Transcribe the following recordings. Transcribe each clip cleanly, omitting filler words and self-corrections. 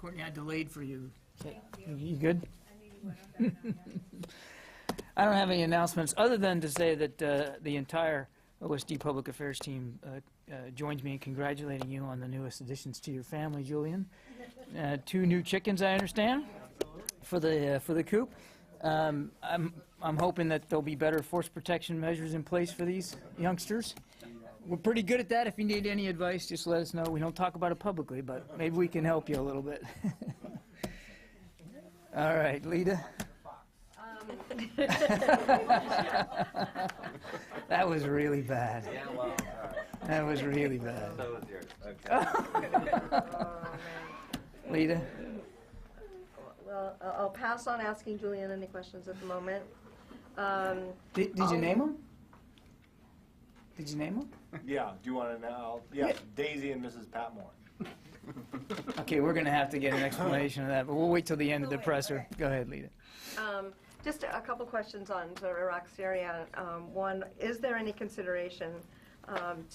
Courtney, I delayed for you. You good? I don't have any announcements other than to say that the entire OSD Public Affairs team joins me in congratulating you on the newest additions to your family, Julian. 2 new chickens, I understand, for the coop. I'm hoping that there'll be better force protection measures in place for these youngsters. We're pretty good at that. If you need any advice, just let us know. We don't talk about it publicly, but maybe we can help you a little bit. All right, Lita. That was really bad. Yeah, well, That was really bad. so was yours. Okay. Lita? Well, I'll pass on asking Julian any questions at the moment. Did you name them? Did you name them? Yeah, do you want to know? Yeah, Yeah. Daisy and Mrs. Patmore. Okay, we're going to have to get an explanation of that, but we'll wait till the end of the presser. Go ahead, Lita. Just a couple questions on sort of Iraq, Syria. One, is there any consideration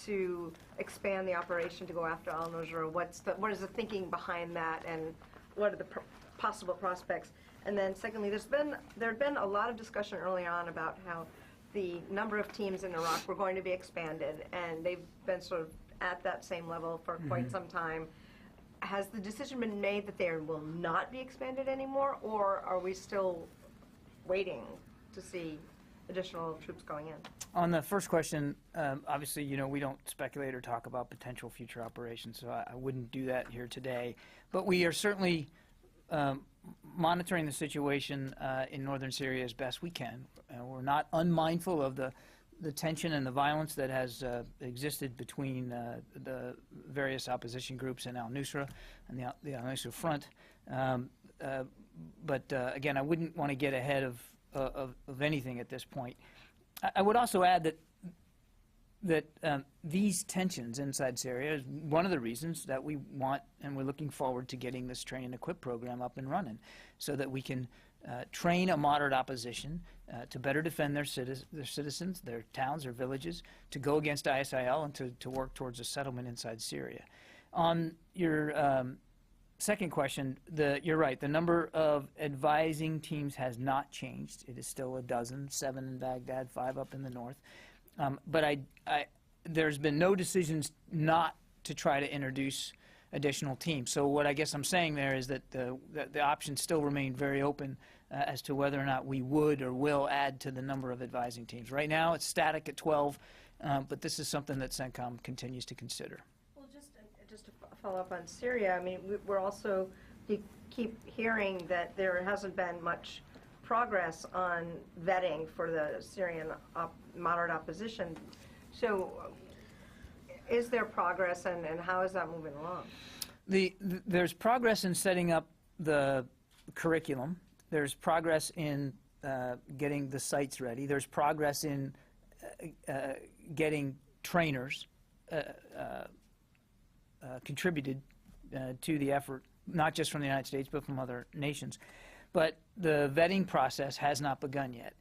to expand the operation to go after al-Nusra? What is the thinking behind that, and what are the possible prospects? And then secondly, there had been a lot of discussion early on about how the number of teams in Iraq were going to be expanded, and they've been sort of at that same level for quite some time. Has the decision been made that they will not be expanded anymore, or are we still waiting to see additional troops going in? On the first question, obviously, we don't speculate or talk about potential future operations, so I wouldn't do that here today. But we are certainly monitoring the situation in northern Syria as best we can. We're not unmindful of the tension and the violence that has existed between the various opposition groups and al-Nusra and the al-Nusra Front. But again, I wouldn't want to get ahead of anything at this point. I would also add that these tensions inside Syria is one of the reasons that we want and we're looking forward to getting this train and equip program up and running, so that we can train a moderate opposition to better defend their citizens, their towns, their villages, to go against ISIL and to work towards a settlement inside Syria. On your second question, you're right. The number of advising teams has not changed. It is still a dozen, 7 in Baghdad, 5 up in the north. But there's been no decisions not to try to introduce additional teams. So what I guess I'm saying there is that the options still remain very open as to whether or not we would or will add to the number of advising teams. Right now it's static at 12, but this is something that CENTCOM continues to consider. Well, just to follow up on Syria, I mean, we're also, you keep hearing that there hasn't been much progress on vetting for the Syrian moderate opposition. So is there progress, and how is that moving along? There's progress in setting up the curriculum. There's progress in getting the sites ready. There's progress in getting trainers contributed to the effort, not just from the United States, but from other nations. But the vetting process has not begun yet.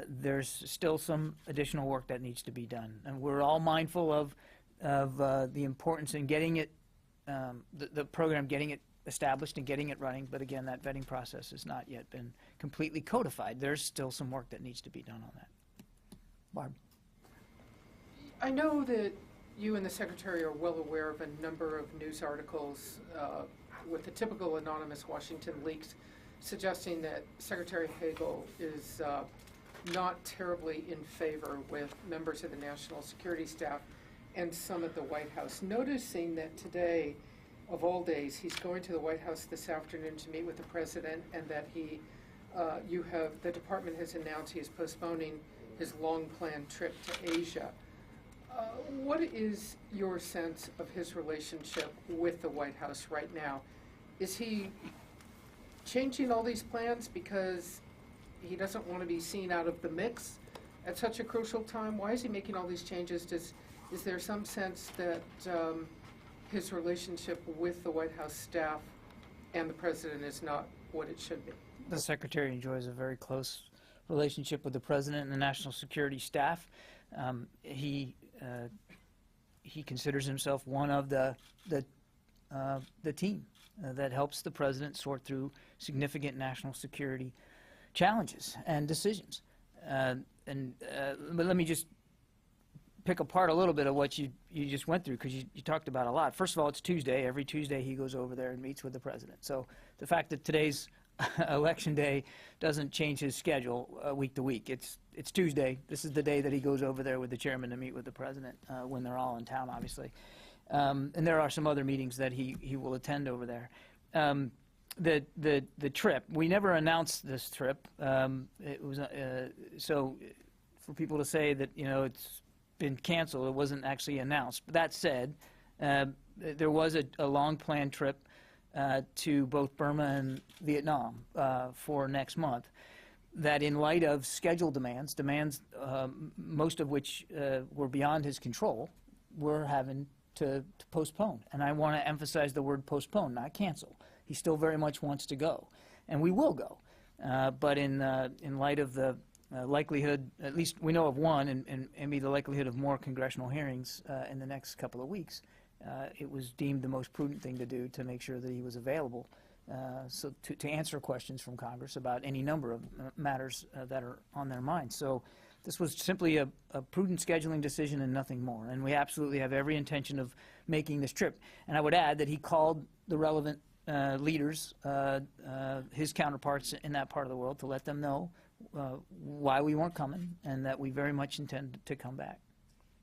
There's still some additional work that needs to be done. And we're all mindful of the importance in getting it, the program, getting it established and getting it running. But again, that vetting process has not yet been completely codified. There's still some work that needs to be done on that. Barb. I know that you and the Secretary are well aware of a number of news articles with the typical anonymous Washington leaks suggesting that Secretary Hagel is not terribly in favor with members of the national security staff and some at the White House. Noticing that today, of all days, he's going to the White House this afternoon to meet with the President, and that the department has announced he is postponing his long-planned trip to Asia. What is your sense of his relationship with the White House right now? Is he changing all these plans because he doesn't want to be seen out of the mix at such a crucial time? Why is he making all these changes? Is there some sense that his relationship with the White House staff and the President is not what it should be? The Secretary enjoys a very close relationship with the President and the national security staff. He considers himself one of the the team that helps the president sort through significant national security challenges and decisions. But let me just pick apart a little bit of what you just went through, because you talked about a lot. First of all, it's Tuesday. Every Tuesday he goes over there and meets with the president. So the fact that today's election day doesn't change his schedule week to week. It's Tuesday. This is the day that he goes over there with the chairman to meet with the president when they're all in town, obviously. And there are some other meetings that he will attend over there. The trip, we never announced this trip. It was so for people to say that it's been canceled, it wasn't actually announced. But that said, there was a long planned trip to both Burma and Vietnam for next month, that in light of schedule demands, most of which were beyond his control, we're having to postpone. And I want to emphasize the word postpone, not cancel. He still very much wants to go, and we will go. But in light of the likelihood, at least we know of one, and maybe the likelihood of more congressional hearings in the next couple of weeks, it was deemed the most prudent thing to do to make sure that he was available so to answer questions from Congress about any number of matters that are on their minds. So this was simply a prudent scheduling decision and nothing more. And we absolutely have every intention of making this trip. And I would add that he called the relevant leaders, his counterparts in that part of the world, to let them know why we weren't coming and that we very much intend to come back.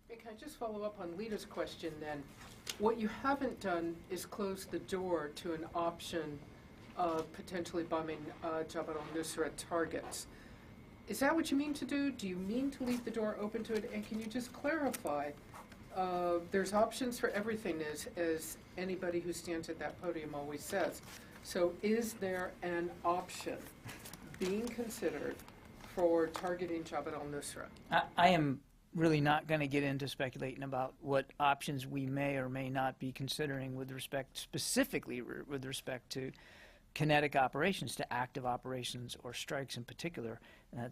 Can I just follow up on Lita's question then? What you haven't done is close the door to an option of potentially bombing Jabhat al-Nusra targets. Is that what you mean to do? Do you mean to leave the door open to it? And can you just clarify, there's options for everything, as anybody who stands at that podium always says. So is there an option being considered for targeting Jabhat al-Nusra? I am really not going to get into speculating about what options we may or may not be considering with respect, specifically with respect to kinetic operations, to active operations or strikes in particular.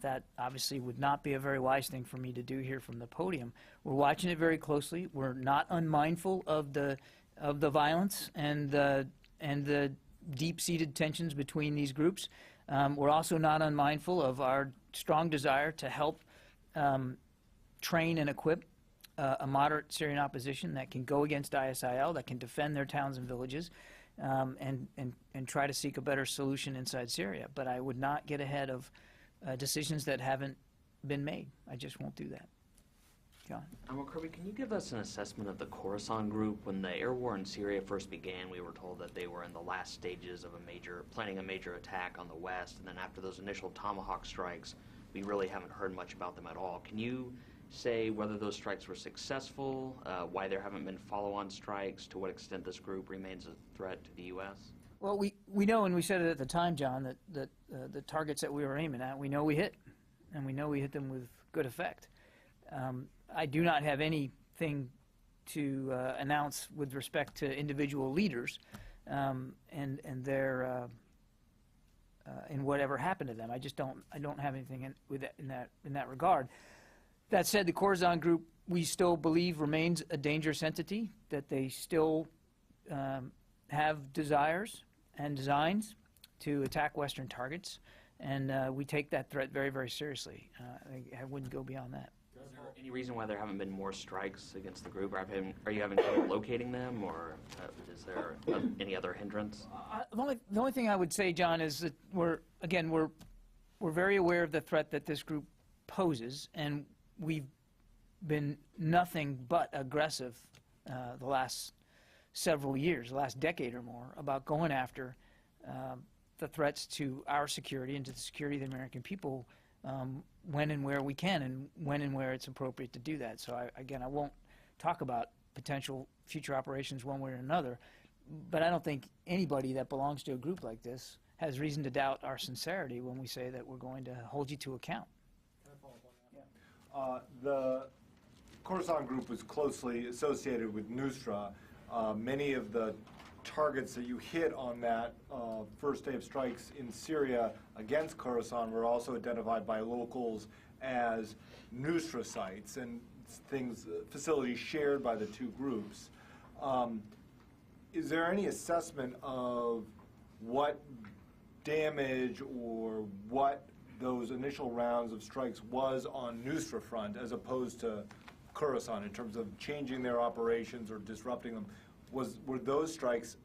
That obviously would not be a very wise thing for me to do here from the podium. We're watching it very closely. We're not unmindful of the violence and the deep-seated tensions between these groups. We're also not unmindful of our strong desire to help train and equip a moderate Syrian opposition that can go against ISIL, that can defend their towns and villages, and try to seek a better solution inside Syria. But I would not get ahead of decisions that haven't been made. I just won't do that. John? Admiral Kirby, can you give us an assessment of the Khorasan group? When the air war in Syria first began, we were told that they were in the last stages of planning a major attack on the west, and then after those initial Tomahawk strikes, we really haven't heard much about them at all. Can you say whether those strikes were successful, why there haven't been follow-on strikes, to what extent this group remains a threat to the U.S.? Well, we know, and we said it at the time, John, that the targets that we were aiming at, we know we hit, and we know we hit them with good effect. I do not have anything to announce with respect to individual leaders and their in whatever happened to them. I don't have anything in that regard. That said, the Khorasan group, we still believe, remains a dangerous entity, that they still have desires and designs to attack Western targets, and we take that threat very, very seriously. I wouldn't go beyond that. Is there any reason why there haven't been more strikes against the group? Are you having trouble locating them, or is there any other hindrance? The only thing I would say, John, is that we're very aware of the threat that this group poses, and we've been nothing but aggressive the last several years, the last decade or more, about going after the threats to our security and to the security of the American people when and where we can, and when and where it's appropriate to do that. So I won't talk about potential future operations one way or another, but I don't think anybody that belongs to a group like this has reason to doubt our sincerity when we say that we're going to hold you to account. The Khorasan group was closely associated with Nusra. Many of the targets that you hit on that first day of strikes in Syria against Khorasan were also identified by locals as Nusra sites and facilities shared by the two groups. is there any assessment of what damage or what those initial rounds of strikes was on Nusra front as opposed to Khorasan in terms of changing their operations or disrupting them? Were those strikes,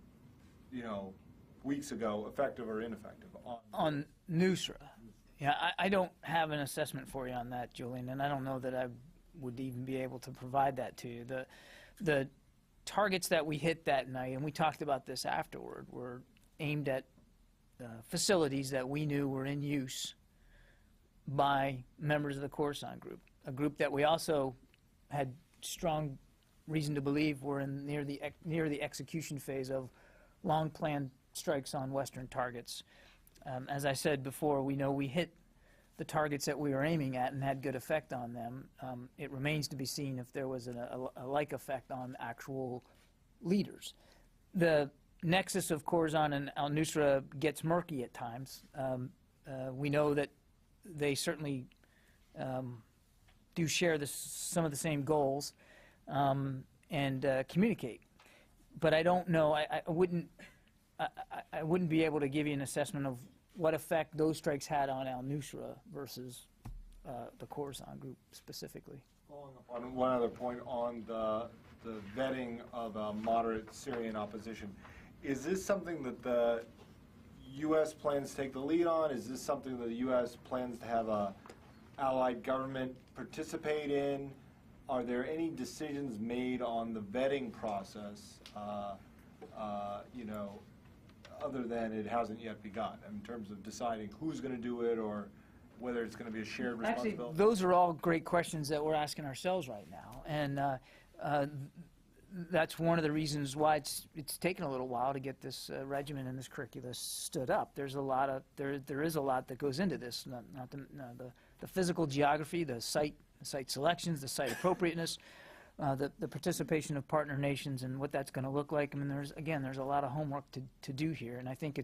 weeks ago, effective or ineffective? On Nusra, yeah, I don't have an assessment for you on that, Julian, and I don't know that I would even be able to provide that to you. The targets that we hit that night, and we talked about this afterward, were aimed at facilities that we knew were in use by members of the Khorasan group, a group that we also had strong reason to believe were near the execution phase of long-planned strikes on Western targets. As I said before, we know we hit the targets that we were aiming at and had good effect on them. It remains to be seen if there was a like effect on actual leaders. The nexus of Khorasan and al-Nusra gets murky at times. We know that they certainly do share some of the same goals and communicate. But I don't know. I wouldn't be able to give you an assessment of what effect those strikes had on al-Nusra versus the Khorasan group specifically. Following up on one other point on the vetting of moderate Syrian opposition, is this something that the U.S. plans to take the lead on? Is this something that the U.S. plans to have a allied government participate in? Are there any decisions made on the vetting process, other than it hasn't yet begun, in terms of deciding who's going to do it or whether it's going to be a shared responsibility? Actually, those are all great questions that we're asking ourselves right now, and that's one of the reasons why it's taken a little while to get this regimen and this curricula stood up. There is a lot that goes into this, not the physical geography, the site selections, the site appropriateness, the participation of partner nations and what that's going to look like. I mean, there's a lot of homework to do here, and I think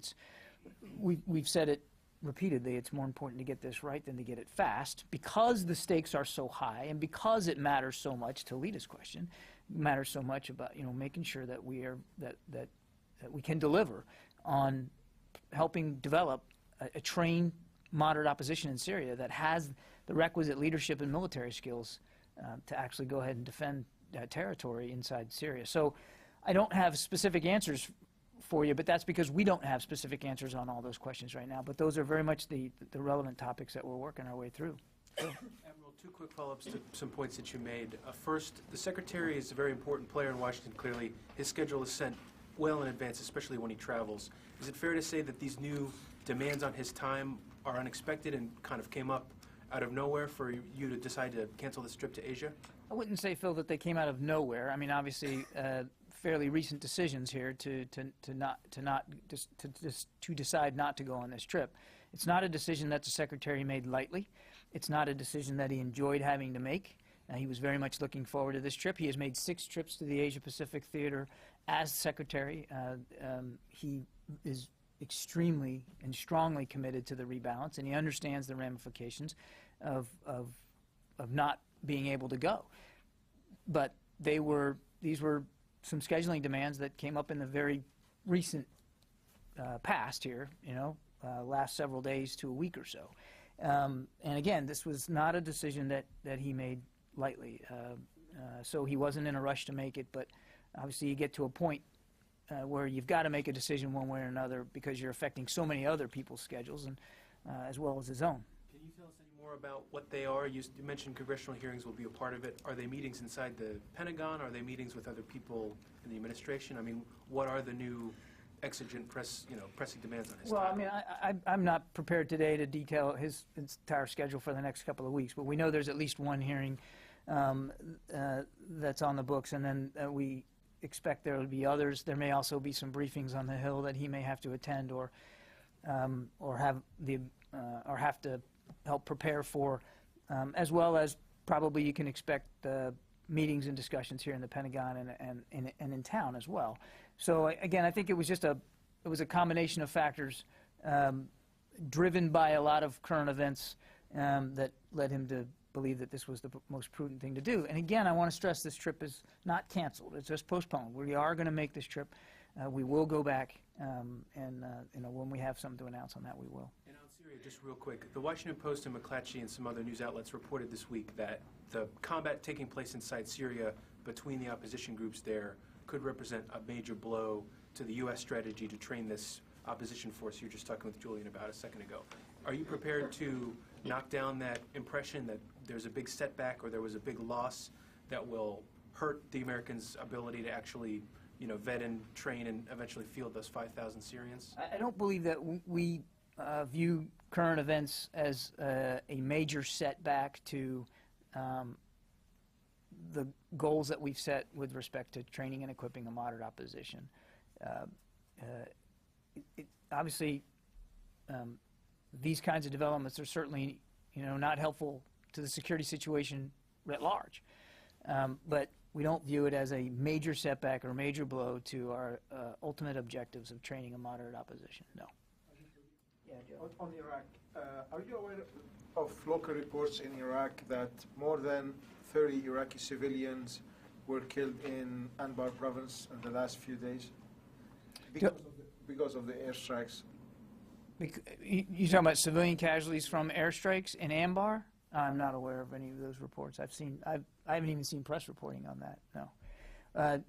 we've said it repeatedly, it's more important to get this right than to get it fast, because the stakes are so high and because it matters so much, to Lita's question, matters so much about making sure that that we can deliver on helping develop a trained moderate opposition in Syria that has the requisite leadership and military skills to actually go ahead and defend territory inside Syria. So I don't have specific answers for you, but that's because we don't have specific answers on all those questions right now. But those are very much the relevant topics that we're working our way through. Admiral, two quick follow-ups to some points that you made. First, the Secretary is a very important player in Washington, clearly. His schedule is set well in advance, especially when he travels. Is it fair to say that these new demands on his time are unexpected and kind of came up out of nowhere for you to decide to cancel this trip to Asia? I wouldn't say, Phil, that they came out of nowhere. I mean, obviously, fairly recent decisions here to decide not to go on this trip. It's not a decision that the Secretary made lightly. It's not a decision that he enjoyed having to make. He was very much looking forward to this trip. He has made 6 trips to the Asia-Pacific Theater as Secretary. He is extremely and strongly committed to the rebalance, and he understands the ramifications of not being able to go. But these were some scheduling demands that came up in the very recent past here, last several days to a week or so. And again, this was not a decision that he made lightly. So he wasn't in a rush to make it, but obviously you get to a point where you've got to make a decision one way or another because you're affecting so many other people's schedules, and as well as his own. Can you tell us any more about what they are? You mentioned congressional hearings will be a part of it. Are they meetings inside the Pentagon? Are they meetings with other people in the administration? I mean, what are the new exigent pressing demands on his time? Well, I mean, I'm not prepared today to detail his entire schedule for the next couple of weeks, but we know there's at least one hearing that's on the books, and then we expect there will be others. There may also be some briefings on the Hill that he may have to attend or have to help prepare for, as well as probably you can expect meetings and discussions here in the Pentagon and in town as well. So again, I think it was a combination of factors driven by a lot of current events that led him to believe that this was the most prudent thing to do. And again, I want to stress this trip is not canceled. It's just postponed. We are going to make this trip. we will go back, and when we have something to announce on that, we will. And on Syria, just real quick, the Washington Post and McClatchy and some other news outlets reported this week that the combat taking place inside Syria between the opposition groups there could represent a major blow to the U.S. strategy to train this opposition force you were just talking with Julian about a second ago. Are you prepared to knock down that impression that there's a big setback or there was a big loss that will hurt the Americans' ability to actually, vet and train and eventually field those 5,000 Syrians? I don't believe that we view current events as a major setback to the goals that we've set with respect to training and equipping a moderate opposition. Obviously, these kinds of developments are certainly, not helpful to the security situation writ large. But we don't view it as a major setback or major blow to our ultimate objectives of training a moderate opposition. No. Yeah, Joe. On Iraq, are you aware of local reports in Iraq that more than 30 Iraqi civilians were killed in Anbar province in the last few days because of the airstrikes? You talking about civilian casualties from airstrikes in Anbar? I'm not aware of any of those reports. I haven't even seen press reporting on that. No.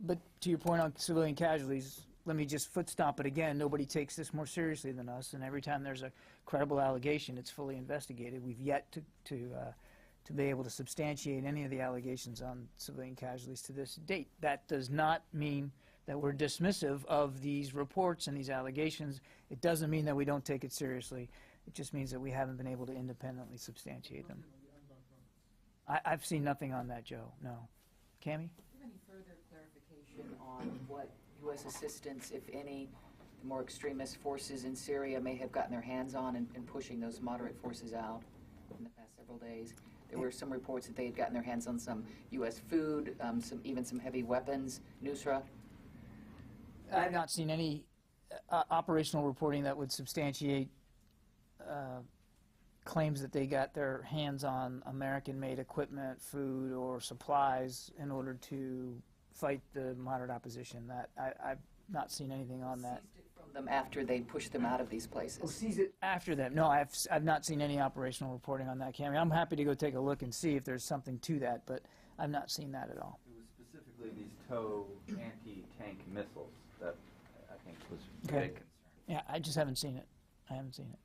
But to your point on civilian casualties, let me just foot stomp it again. Nobody takes this more seriously than us, and every time there's a credible allegation, it's fully investigated. We've yet to be able to substantiate any of the allegations on civilian casualties to this date. That does not mean that we're dismissive of these reports and these allegations. It doesn't mean that we don't take it seriously. It just means that we haven't been able to independently substantiate them. I've seen nothing on that, Joe. No. Cammie? Do you have any further clarification on what U.S. assistance, if any, the more extremist forces in Syria may have gotten their hands on in pushing those moderate forces out in the past several days? There were some reports that they had gotten their hands on some U.S. food, even some heavy weapons. Nusra? I have not seen any operational reporting that would substantiate claims that they got their hands on American-made equipment, food, or supplies in order to fight the moderate opposition. That I've not seen anything on that. Seized it from them after they pushed them out of these places. Oh, seize it after that? No, I've not seen any operational reporting on that, Cammie. I'm happy to go take a look and see if there's something to that, but I've not seen that at all. It was specifically these TOW anti-tank missiles that I think was a big concern. Yeah, I just haven't seen it. I haven't seen it.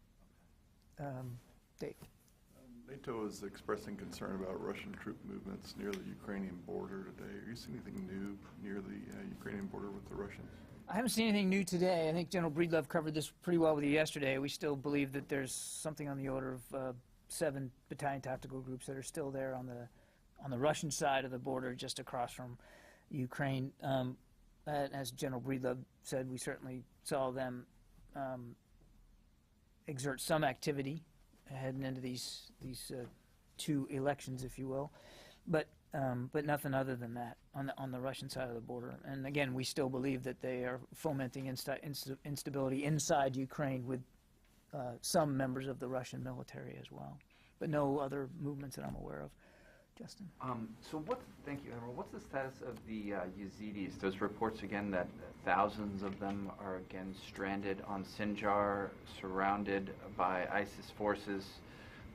Dave. NATO is expressing concern about Russian troop movements near the Ukrainian border today. Are you seeing anything new near the Ukrainian border with the Russians? I haven't seen anything new today. I think General Breedlove covered this pretty well with you yesterday. We still believe that there's something on the order of 7 battalion tactical groups that are still there on the Russian side of the border, just across from Ukraine. As General Breedlove said, we certainly saw them exert some activity heading into these 2 elections, if you will, but nothing other than that on the Russian side of the border. And again, we still believe that they are fomenting instability inside Ukraine with some members of the Russian military as well, but no other movements that I'm aware of. Justin. Thank you, Admiral. What's the status of the Yazidis? Those reports again that thousands of them are again stranded on Sinjar, surrounded by ISIS forces.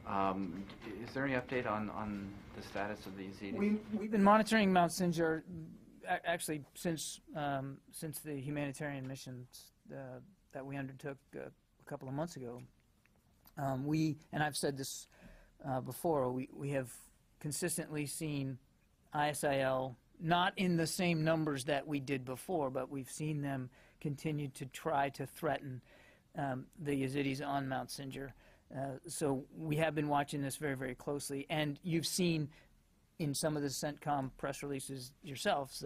Is there any update on the status of the Yazidis? We've been monitoring Mount Sinjar actually since the humanitarian missions that we undertook a couple of months ago. And I've said this before, we have consistently seen ISIL, not in the same numbers that we did before, but we've seen them continue to try to threaten the Yazidis on Mount Sinjar. So we have been watching this very, very closely. And you've seen in some of the CENTCOM press releases yourselves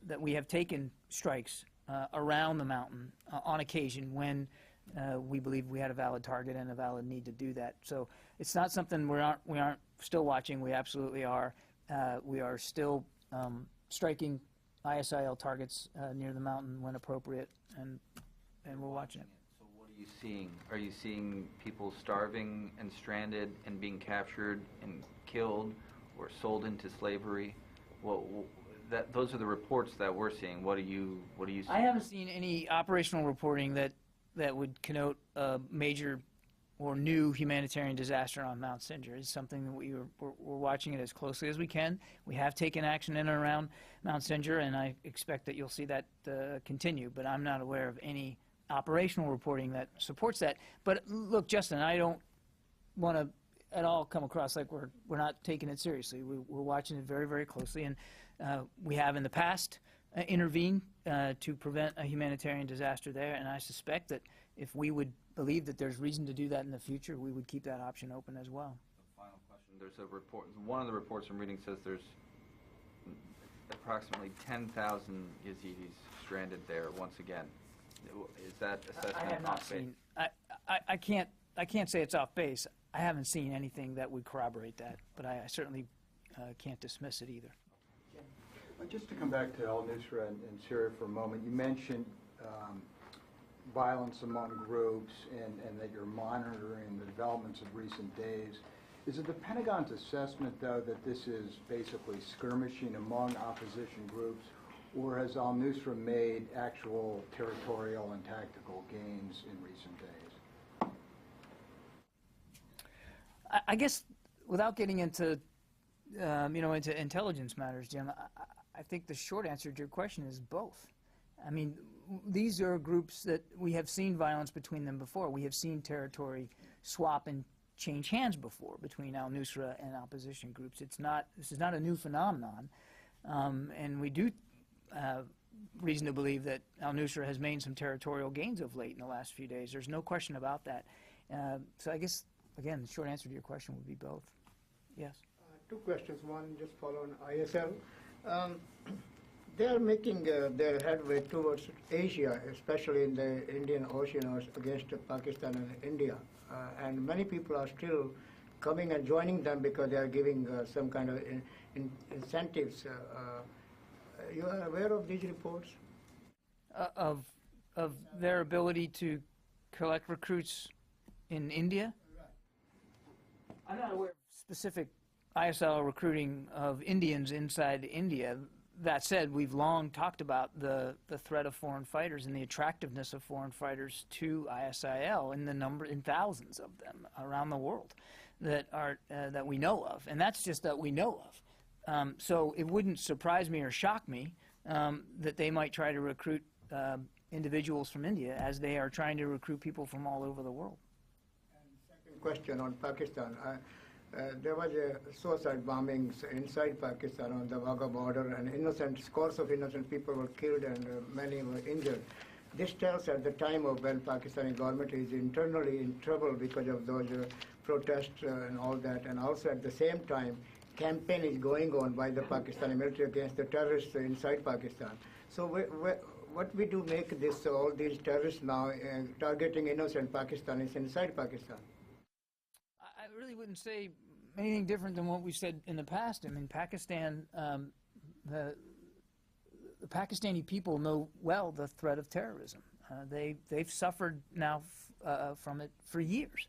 that we have taken strikes around the mountain on occasion when we believe we had a valid target and a valid need to do that. So it's not something we aren't still watching. We absolutely are. We are still striking ISIL targets near the mountain when appropriate, and we're watching it. So what are you seeing? Are you seeing people starving and stranded and being captured and killed or sold into slavery? Well, those are the reports that we're seeing. What do you see? I haven't seen any operational reporting that would connote a major or new humanitarian disaster on Mount Sinjar. It's something that we're watching it as closely as we can. We have taken action in and around Mount Sinjar, and I expect that you'll see that continue, but I'm not aware of any operational reporting that supports that. But look, Justin, I don't want to at all come across like we're not taking it seriously. We're watching it very, very closely, and we have in the past intervened to prevent a humanitarian disaster there, and I suspect that if we would believe that there's reason to do that in the future, we would keep that option open as well. Final question. There's a report, one of the reports I'm reading says there's approximately 10,000 Yazidis stranded there once again. Is that assessment I have not off base? seen, I can't say it's off base. I haven't seen anything that would corroborate that, but I certainly can't dismiss it either. Just to come back to al-Nusra and Syria for a moment, you mentioned violence among groups and that you're monitoring the developments of recent days. Is it the Pentagon's assessment, though, that this is basically skirmishing among opposition groups, or has al-Nusra made actual territorial and tactical gains in recent days? I guess without getting into, into intelligence matters, Jim, I think the short answer to your question is both. I mean, these are groups that we have seen violence between them before. We have seen territory swap and change hands before between al-Nusra and opposition groups. This is not a new phenomenon, and we do reason to believe that al-Nusra has made some territorial gains of late in the last few days. There's no question about that. So I guess, again, the short answer to your question would be both. Yes? Two questions. One, just follow on ISL. They are making their headway towards Asia, especially in the Indian Ocean against Pakistan and India. And many people are still coming and joining them because they are giving some kind of incentives. You are aware of these reports? Of their ability to collect recruits in India? Right. I'm not aware of specific ISL recruiting of Indians inside India. That said, we've long talked about the threat of foreign fighters and the attractiveness of foreign fighters to ISIL in thousands of them around the world that we know of, and that's just that we know of. So it wouldn't surprise me or shock me that they might try to recruit individuals from India as they are trying to recruit people from all over the world. And second question on Pakistan. There was a suicide bombings inside Pakistan on the Wagah border, and scores of innocent people were killed and many were injured. This tells at the time of when Pakistani government is internally in trouble because of those protests and all that, and also at the same time, campaign is going on by the Pakistani military against the terrorists inside Pakistan. So what we do make this all these terrorists now targeting innocent Pakistanis inside Pakistan? I really wouldn't say anything different than what we've said in the past. I mean, Pakistan, the Pakistani people know well the threat of terrorism. They've suffered now from it for years.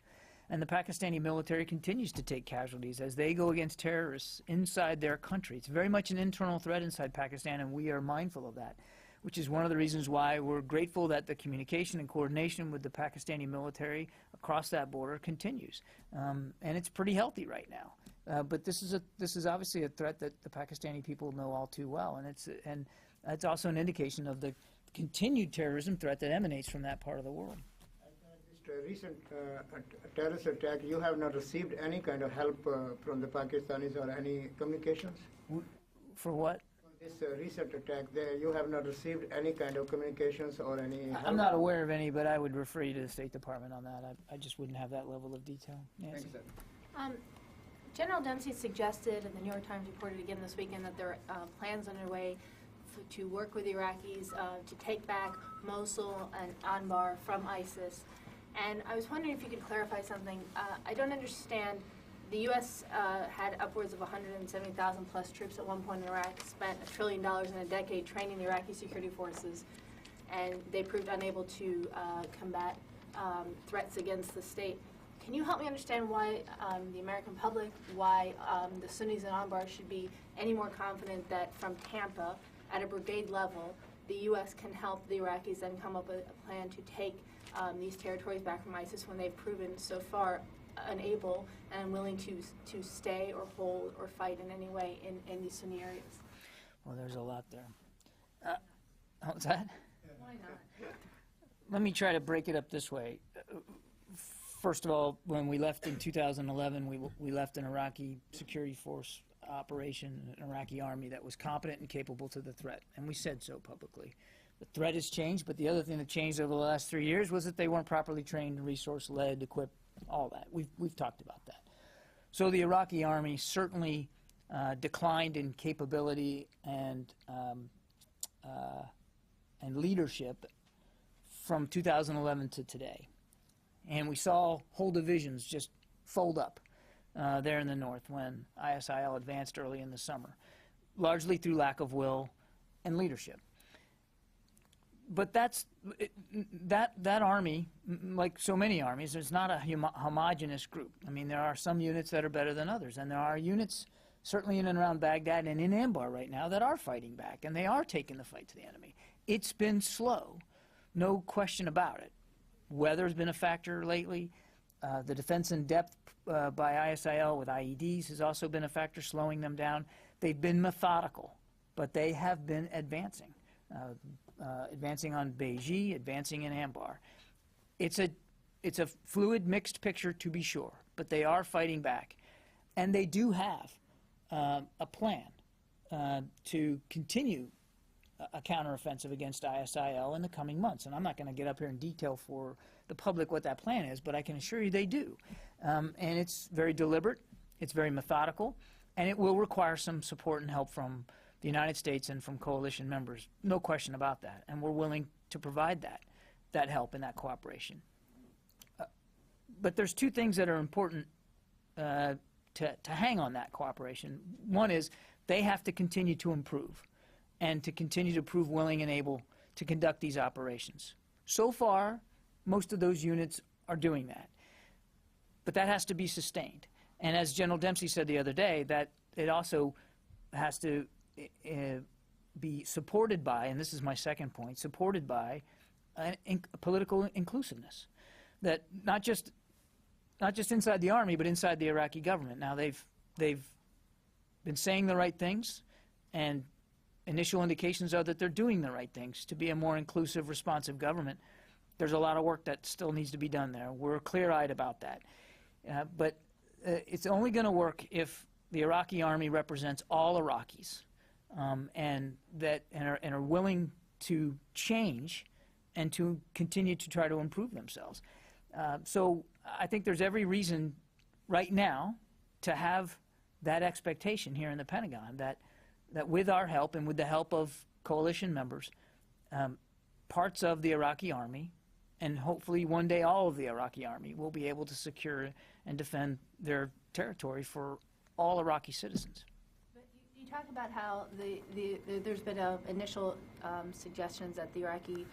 And the Pakistani military continues to take casualties as they go against terrorists inside their country. It's very much an internal threat inside Pakistan, and we are mindful of that, which is one of the reasons why we're grateful that the communication and coordination with the Pakistani military across that border continues. And it's pretty healthy right now. But this is obviously a threat that the Pakistani people know all too well, and it's also an indication of the continued terrorism threat that emanates from that part of the world. This recent terrorist attack, you have not received any kind of help from the Pakistanis or any communications? For what? This recent attack there, you have not received any kind of communications or any help? I'm not aware of any, but I would refer you to the State Department on that. I just wouldn't have that level of detail. Nancy? Thanks, General Dempsey suggested, and the New York Times reported again this weekend, that there are plans underway to work with the Iraqis to take back Mosul and Anbar from ISIS. And I was wondering if you could clarify something. I don't understand. The U.S. had upwards of 170,000 plus troops at one point in Iraq, spent $1 trillion in a decade training the Iraqi security forces, and they proved unable to combat threats against the state. Can you help me understand why the American public, why the Sunnis in Anbar should be any more confident that from Tampa, at a brigade level, the U.S. can help the Iraqis then come up with a plan to take these territories back from ISIS when they've proven so far unable and unwilling to stay or hold or fight in any way in these Sunni areas? Well, there's a lot there. What's that? Why not? Let me try to break it up this way. First of all, when we left in 2011, we left an Iraqi security force operation, an Iraqi army that was competent and capable to the threat, and we said so publicly. The threat has changed, but the other thing that changed over the last 3 years was that they weren't properly trained, resource-led, equipped, all that. We've talked about that. So the Iraqi army certainly declined in capability and leadership from 2011 to today. And we saw whole divisions just fold up there in the north when ISIL advanced early in the summer, largely through lack of will and leadership. But that army, like so many armies, is not a homogenous group. I mean, there are some units that are better than others, and there are units certainly in and around Baghdad and in Anbar right now that are fighting back, and they are taking the fight to the enemy. It's been slow, no question about it. Weather's been a factor lately. The defense in depth by ISIL with IEDs has also been a factor, slowing them down. They've been methodical, but they have been advancing. Advancing on Beji, advancing in Anbar. It's a fluid, mixed picture to be sure, but they are fighting back. And they do have a plan to continue a counteroffensive against ISIL in the coming months. And I'm not going to get up here in detail for the public what that plan is, but I can assure you they do. And it's very deliberate, it's very methodical, and it will require some support and help from the United States and from coalition members. No question about that. And we're willing to provide that help and that cooperation. But there's two things that are important to hang on that cooperation. One is they have to continue to improve and to continue to prove willing and able to conduct these operations. So far, most of those units are doing that. But that has to be sustained. And as General Dempsey said the other day, that it also has to be supported by, and this is my second point, supported by political inclusiveness. That not just inside the Army, but inside the Iraqi government. Now they've been saying the right things, and initial indications are that they're doing the right things to be a more inclusive, responsive government. There's a lot of work that still needs to be done there. We're clear-eyed about that. But it's only going to work if the Iraqi army represents all Iraqis and are willing to change and to continue to try to improve themselves. So I think there's every reason right now to have that expectation here in the Pentagon that with our help and with the help of coalition members, parts of the Iraqi army, and hopefully one day all of the Iraqi army, will be able to secure and defend their territory for all Iraqi citizens. But you talk about how there's been initial suggestions that the Iraqi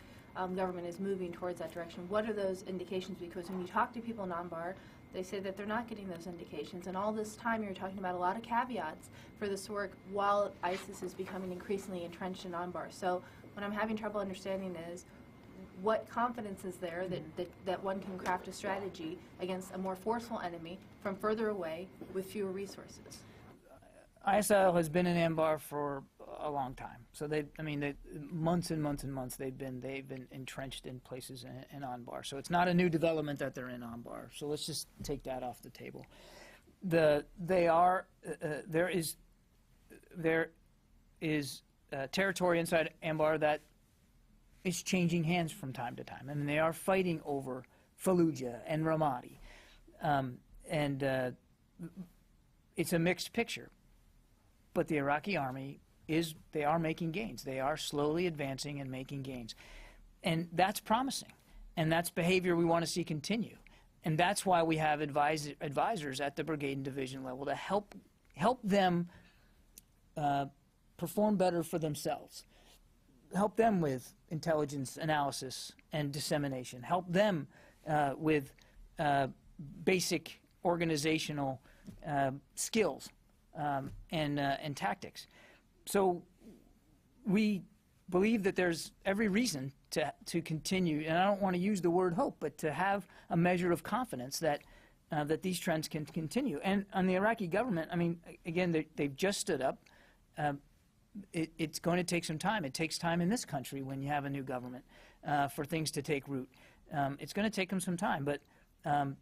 government is moving towards that direction. What are those indications? Because when you talk to people in Anbar, they say that they're not getting those indications. And all this time you're talking about a lot of caveats for this work while ISIS is becoming increasingly entrenched in Anbar. So what I'm having trouble understanding is what confidence is there that one can craft a strategy against a more forceful enemy from further away with fewer resources? ISIL has been in Anbar for a long time. So months and months and months they've been entrenched in places in Anbar. So it's not a new development that they're in Anbar. So let's just take that off the table. There is territory inside Anbar that is changing hands from time to time, and they are fighting over Fallujah and Ramadi, it's a mixed picture. But the Iraqi army they are making gains. They are slowly advancing and making gains. And that's promising. And that's behavior we want to see continue. And that's why we have advisors at the brigade and division level to help them perform better for themselves. Help them with intelligence analysis and dissemination. Help them with basic organizational skills and tactics. So we believe that there's every reason to continue, and I don't want to use the word hope, but to have a measure of confidence that that these trends can continue. And on the Iraqi government, I mean, again, they've just stood up. It's going to take some time. It takes time in this country when you have a new government for things to take root. It's going to take them some time, but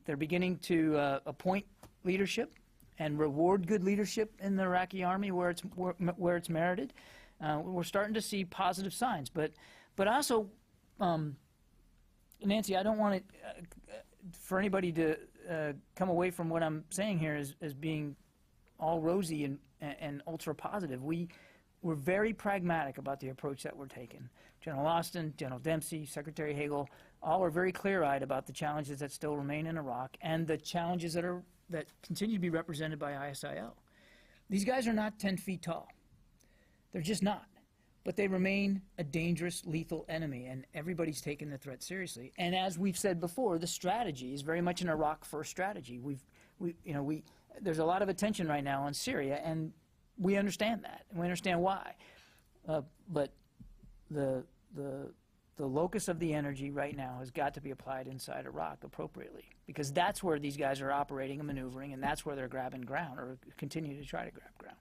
they're beginning to appoint leadership and reward good leadership in the Iraqi army where it's merited. We're starting to see positive signs, but also, Nancy, I don't want it for anybody to come away from what I'm saying here as being all rosy and ultra positive. We're very pragmatic about the approach that we're taking. General Austin, General Dempsey, Secretary Hagel, all are very clear-eyed about the challenges that still remain in Iraq and the challenges that continue to be represented by ISIL. These guys are not 10 feet tall. They're just not. But they remain a dangerous, lethal enemy, and everybody's taking the threat seriously. And as we've said before, the strategy is very much an Iraq-first strategy. There's a lot of attention right now on Syria, and we understand that, and we understand why. But the locus of the energy right now has got to be applied inside Iraq appropriately, because that's where these guys are operating and maneuvering, and that's where they're grabbing ground or continue to try to grab ground.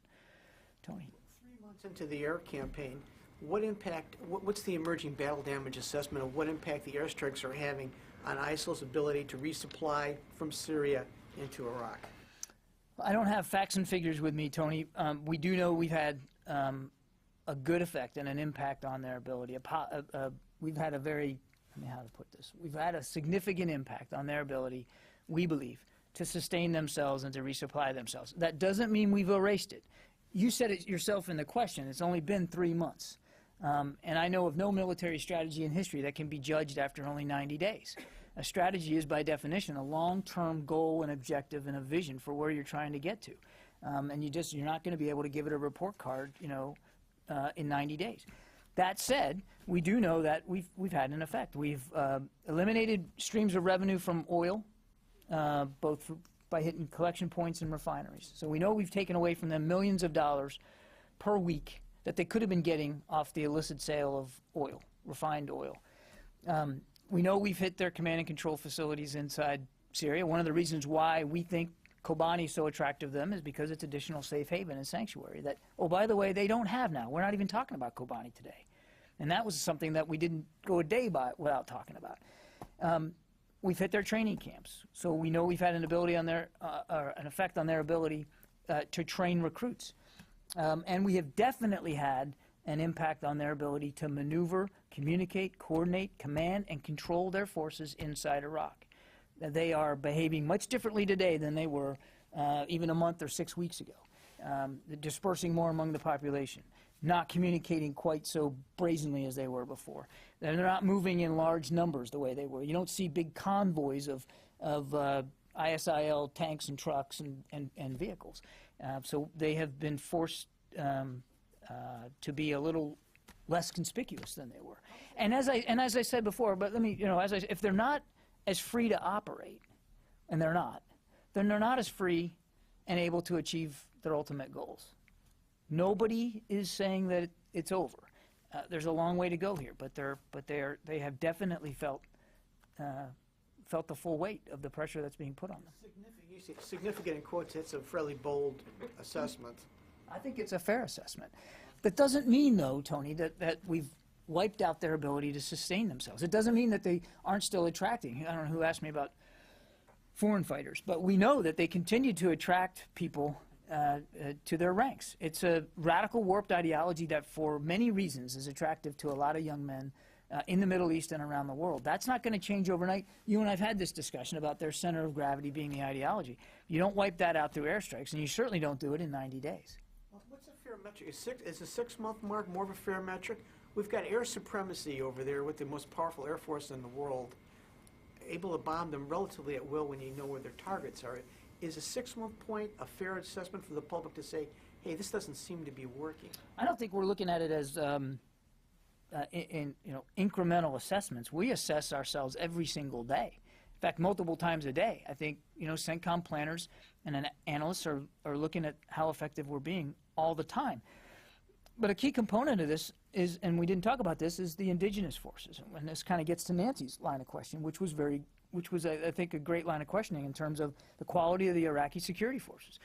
Tony. 3 months into the air campaign, what's the emerging battle damage assessment of what impact the airstrikes are having on ISIL's ability to resupply from Syria into Iraq? I don't have facts and figures with me, Tony. We do know we've had a good effect and an impact on their ability. We've had we've had a significant impact on their ability, we believe, to sustain themselves and to resupply themselves. That doesn't mean we've erased it. You said it yourself in the question. It's only been 3 months. And I know of no military strategy in history that can be judged after only 90 days. A strategy is, by definition, a long-term goal and objective and a vision for where you're trying to get to. And you're not going to be able to give it a report card, in 90 days. That said, we do know that we've had an effect. We've eliminated streams of revenue from oil, both by hitting collection points and refineries. So we know we've taken away from them millions of dollars per week that they could have been getting off the illicit sale of oil, refined oil. We know we've hit their command and control facilities inside Syria. One of the reasons why we think Kobani is so attractive to them is because it's additional safe haven and sanctuary that, oh, by the way, they don't have now. We're not even talking about Kobani today. And that was something that we didn't go a day by without talking about. We've hit their training camps. So we know we've had an ability on their, an effect on their ability to train recruits. And we have definitely had an impact on their ability to maneuver, communicate, coordinate, command, and control their forces inside Iraq. They are behaving much differently today than they were even a month or 6 weeks ago. They're dispersing more among the population, not communicating quite so brazenly as they were before. They're not moving in large numbers the way they were. You don't see big convoys of ISIL tanks and trucks and vehicles. So they have been forced to be a little less conspicuous than they were. And as I said before, but let me, if they're not as free to operate, and they're not, then they're not as free and able to achieve their ultimate goals. Nobody is saying that it's over. There's a long way to go here, but they have definitely felt the full weight of the pressure that's being put on them. Significant in quotes, it's a fairly bold assessment. I think it's a fair assessment. That doesn't mean, though, Tony, that we've wiped out their ability to sustain themselves. It doesn't mean that they aren't still attracting. I don't know who asked me about foreign fighters, but we know that they continue to attract people to their ranks. It's a radical, warped ideology that, for many reasons, is attractive to a lot of young men in the Middle East and around the world. That's not going to change overnight. You and I have had this discussion about their center of gravity being the ideology. You don't wipe that out through airstrikes, and you certainly don't do it in 90 days. What's a fair metric? Is the 6-month mark more of a fair metric? We've got air supremacy over there with the most powerful air force in the world, able to bomb them relatively at will when you know where their targets are. Is a 6-month point a fair assessment for the public to say, hey, this doesn't seem to be working? I don't think we're looking at it as incremental assessments. We assess ourselves every single day. In fact, multiple times a day. I think, CENTCOM planners and analysts are looking at how effective we're being all the time. But a key component of this is, and we didn't talk about this, is the indigenous forces. And this kind of gets to Nancy's line of question, which was, I think, a great line of questioning in terms of the quality of the Iraqi security forces.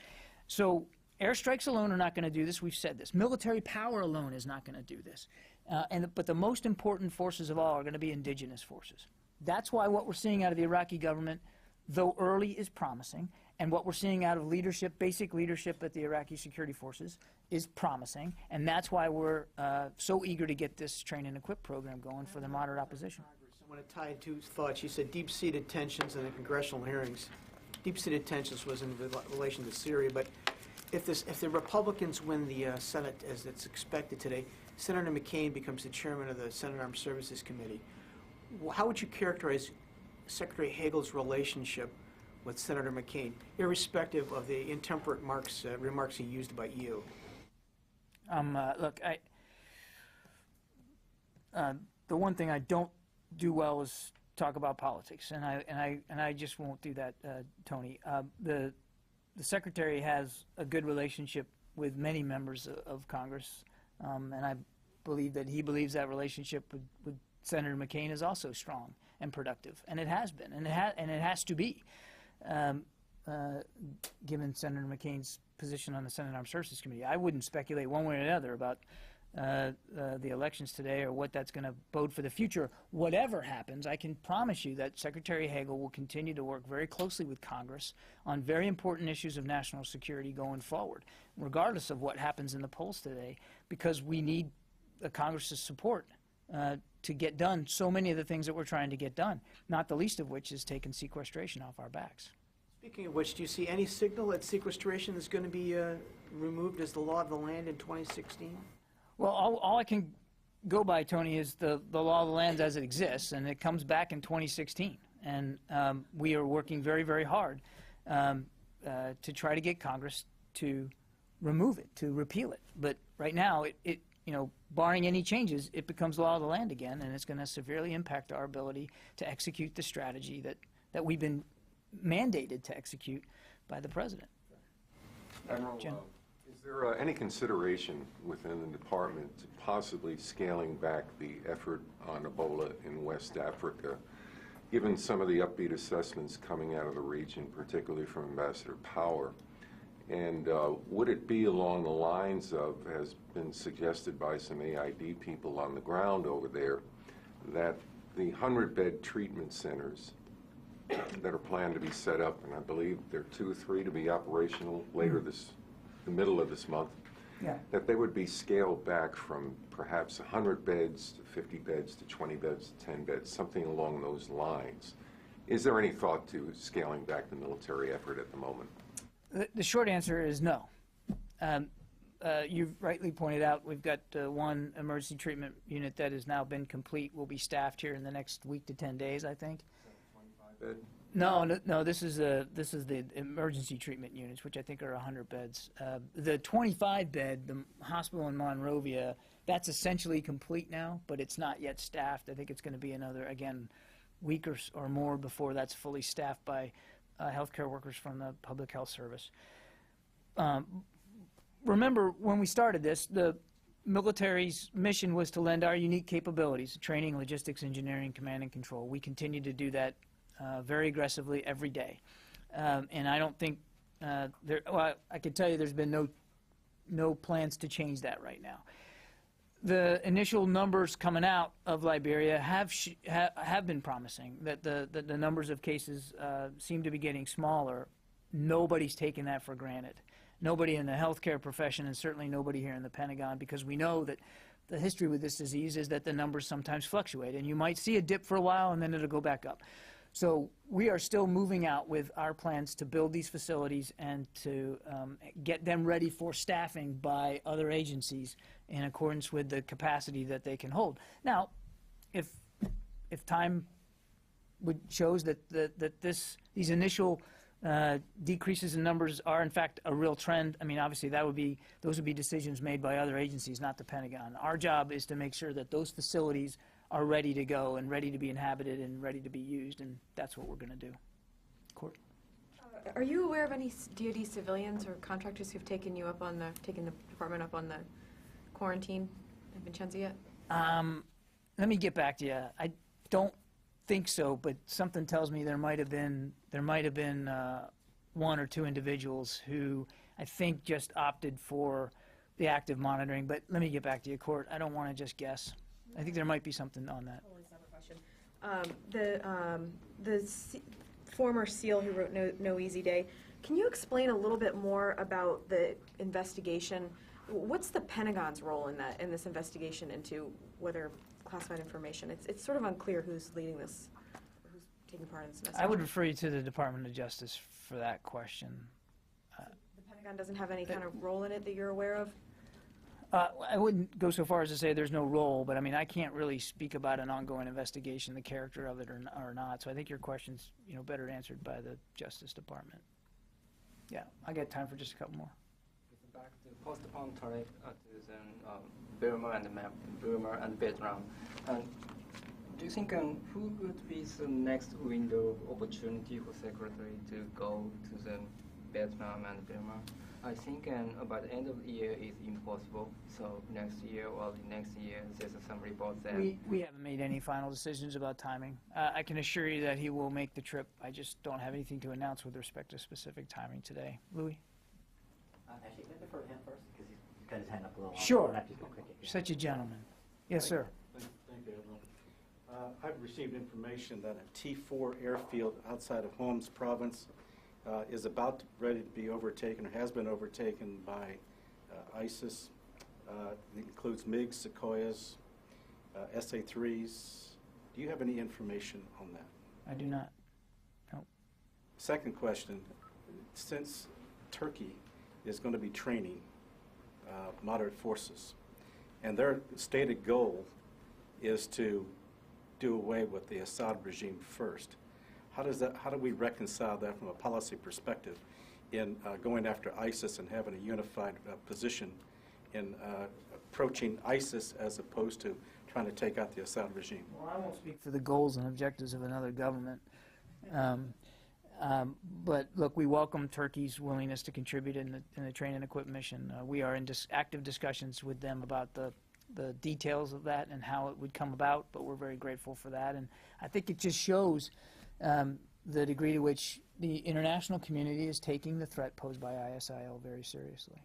So airstrikes alone are not going to do this. We've said this. Military power alone is not going to do this. But the most important forces of all are going to be indigenous forces. That's why what we're seeing out of the Iraqi government, though early, is promising. And what we're seeing out of leadership, basic leadership at the Iraqi security forces, is promising. And that's why we're so eager to get this train and equip program going for the moderate opposition. I want to tie two thoughts. You said deep-seated tensions in the congressional hearings. Deep-seated tensions was in relation to Syria, but if the Republicans win the Senate as it's expected today, Senator McCain becomes the chairman of the Senate Armed Services Committee. How would you characterize Secretary Hagel's relationship with Senator McCain, irrespective of the intemperate remarks he used about you? Look, the one thing I don't do well is talk about politics, and I just won't do that, Tony. The Secretary has a good relationship with many members of Congress, and I believe that he believes that relationship with Senator McCain is also strong and productive, and it has been, and it has to be, given Senator McCain's position on the Senate Armed Services Committee. I wouldn't speculate one way or another about the elections today or what that's going to bode for the future. Whatever happens, I can promise you that Secretary Hagel will continue to work very closely with Congress on very important issues of national security going forward, regardless of what happens in the polls today, because we need Congress's support to get done so many of the things that we're trying to get done, not the least of which is taking sequestration off our backs. Speaking of which, do you see any signal that sequestration is going to be removed as the law of the land in 2016? Well, all I can go by, Tony, is the law of the land as it exists, and it comes back in 2016. And we are working very, very hard to try to get Congress to remove it, to repeal it. But right now, barring any changes, it becomes law of the land again, and it's going to severely impact our ability to execute the strategy that we've been mandated to execute by the President. Admiral, is there any consideration within the department to possibly scaling back the effort on Ebola in West Africa, given some of the upbeat assessments coming out of the region, particularly from Ambassador Power? And would it be along the lines of, has been suggested by some AID people on the ground over there, that the 100-bed treatment centers that are planned to be set up, and I believe there are 2 or 3 to be operational later the middle of this month, that they would be scaled back from perhaps 100 beds to 50 beds to 20 beds to 10 beds, something along those lines. Is there any thought to scaling back the military effort at the moment? The short answer is no. You've rightly pointed out we've got one emergency treatment unit that has now been complete, will be staffed here in the next week to 10 days, I think. 25 bed? No. This is the emergency treatment units, which I think are 100 beds. The 25 bed, the hospital in Monrovia, that's essentially complete now, but it's not yet staffed. I think it's going to be another, again, week or more before that's fully staffed by healthcare workers from the Public Health Service. Remember, when we started this, the military's mission was to lend our unique capabilities, training, logistics, engineering, command and control. We continue to do that very aggressively every day. And I don't think, I can tell you there's been no plans to change that right now. The initial numbers coming out of Liberia have been promising, that the numbers of cases seem to be getting smaller. Nobody's taken that for granted. Nobody in the healthcare profession, and certainly nobody here in the Pentagon, because we know that the history with this disease is that the numbers sometimes fluctuate, and you might see a dip for a while and then it'll go back up. So we are still moving out with our plans to build these facilities and to get them ready for staffing by other agencies in accordance with the capacity that they can hold. Now, if time shows that these initial decreases in numbers are in fact a real trend, I mean, obviously those would be decisions made by other agencies, not the Pentagon. Our job is to make sure that those facilities are ready to go and ready to be inhabited and ready to be used, and that's what we're going to do. Court? Are you aware of any DoD civilians or contractors who've taken the department up on the quarantine in Vincenzo yet? Let me get back to you. I don't think so, but something tells me there might have been one or two individuals who I think just opted for the active monitoring. But let me get back to you, Court. I don't want to just guess. I think there might be something on that. Totally separate question. The former SEAL who wrote No Easy Day, can you explain a little bit more about the investigation? What's the Pentagon's role in this investigation into whether classified information? It's sort of unclear who's leading this, who's taking part in this investigation. I would refer you to the Department of Justice for that question. The Pentagon doesn't have any kind of role in it that you're aware of? I wouldn't go so far as to say there's no role, but I mean, I can't really speak about an ongoing investigation, the character of it or not. So I think your question's better answered by the Justice Department. Yeah, I got time for just a couple more. Back to post-conflict Burma and Vietnam. And do you think who would be the next window of opportunity for Secretary to go to the Vietnam and Burma? I think by the end of the year is impossible. So next year or the next year, there's some reports that we haven't made any final decisions about timing. I can assure you that he will make the trip. I just don't have anything to announce with respect to specific timing today. Louis? Actually, can I defer to him first? Because he's got his hand up a little. Sure. Such a gentleman. Yes, sir. Thank you, Admiral. I've received information that a T4 airfield outside of Homs province is about ready to be overtaken, or has been overtaken by ISIS. It includes MiGs, Sequoias, SA-3s. Do you have any information on that? I do not. No. Second question, since Turkey is going to be training moderate forces, and their stated goal is to do away with the Assad regime first, how do we reconcile that from a policy perspective in going after ISIS and having a unified position in approaching ISIS as opposed to trying to take out the Assad regime? Well, I won't speak for the goals and objectives of another government. But look, we welcome Turkey's willingness to contribute in the train and equip mission. We are in active discussions with them about the details of that and how it would come about, but we're very grateful for that. And I think it just shows the degree to which the international community is taking the threat posed by ISIL very seriously.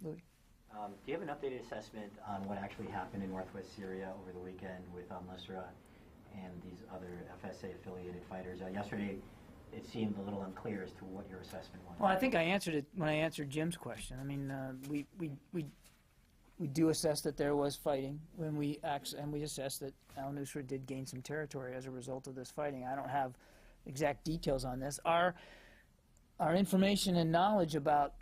Louis? Do you have an updated assessment on what actually happened in northwest Syria over the weekend with al-Nusra and these other FSA-affiliated fighters? Yesterday, it seemed a little unclear as to what your assessment was. Well, I think I answered it when I answered Jim's question. I mean, we do assess that there was fighting when we assess that al-Nusra did gain some territory as a result of this fighting. I don't have exact details on this. Our information and knowledge about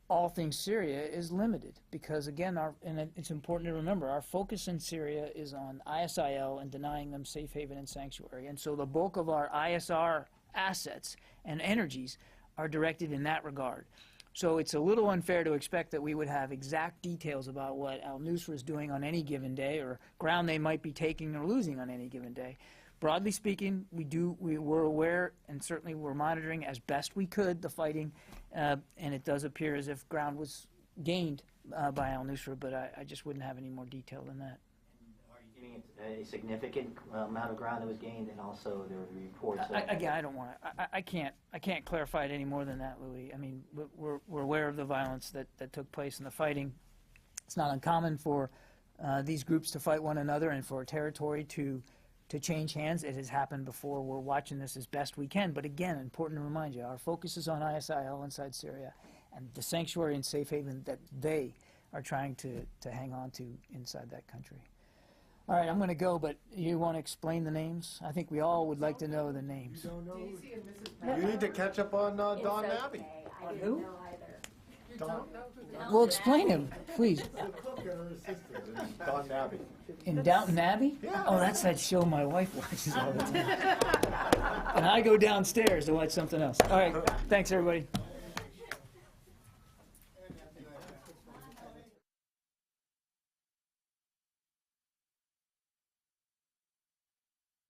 all things Syria is limited because, again, and it's important to remember, our focus in Syria is on ISIL and denying them safe haven and sanctuary. And so the bulk of our ISR assets and energies are directed in that regard. So it's a little unfair to expect that we would have exact details about what al-Nusra is doing on any given day or ground they might be taking or losing on any given day. Broadly speaking, we were aware and certainly we're monitoring as best we could the fighting, and it does appear as if ground was gained by al-Nusra, but I just wouldn't have any more detail than that. Are you giving it a significant amount of ground that was gained, and also there were reports? Again, I don't want to. I can't clarify it any more than that, Louis. I mean, we're aware of the violence that took place in the fighting. It's not uncommon for these groups to fight one another and for territory to change hands. It has happened before. We're watching this as best we can. But again, important to remind you, our focus is on ISIL inside Syria and the sanctuary and safe haven that they are trying to hang on to inside that country. All right, I'm going to go, but you want to explain the names? I think we all would like to know the names. You don't know? You need to catch up on Don Abbey. On who? Well, explain him, please. The cook and her assistant in Don Abbey. In Downton Abbey? Yeah. Oh, that's that show my wife watches all the time. And I go downstairs to watch something else. All right, thanks, everybody.